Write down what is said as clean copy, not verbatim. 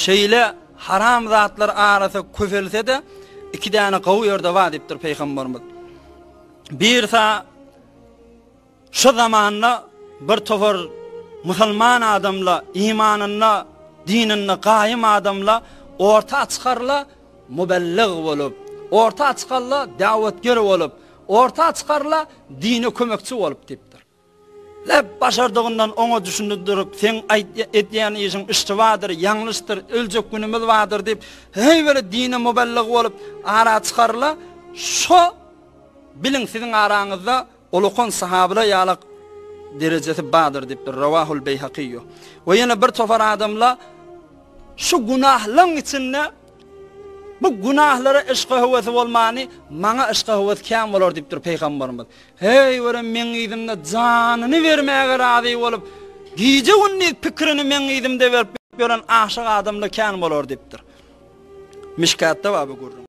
şeýle haram zatlar arasy köfelse de iki tane gawy ýerde var diýipdir Peýgamberimiz. Birsa şu zamanla bir tofar musulman adamla, imanynla, dinine gaýym adamla orta çykarla mubellig bolup, orta çykarla dawatger bolup, orta çykarla dine kömekçi bolup diýipdir. Lep başardığından ona düşündürüp sen etýän işin iştiwadyr, ýalňyşdyr, öljek günimiz wadyr diýip hey böyle dine mubellig bolup ara çykarla şu bilin sizin araňyzda ulukun sahabylar ýalyk derecesi badyr diýipdir Rawahul Beyhaqiyyu. We ýene bir tofar adamla şu günahlyň içinde bu günahlara eşqa howasy bolmany, maňa eşqa howas kän bolar diýipdir Peýgamberimiz. Hey were men ýdimde janyny bermäge razy bolup, giýje günni pikirini men ýdimde berip beren aşyk adamla kän bolar diýipdir. Mişkatda we bu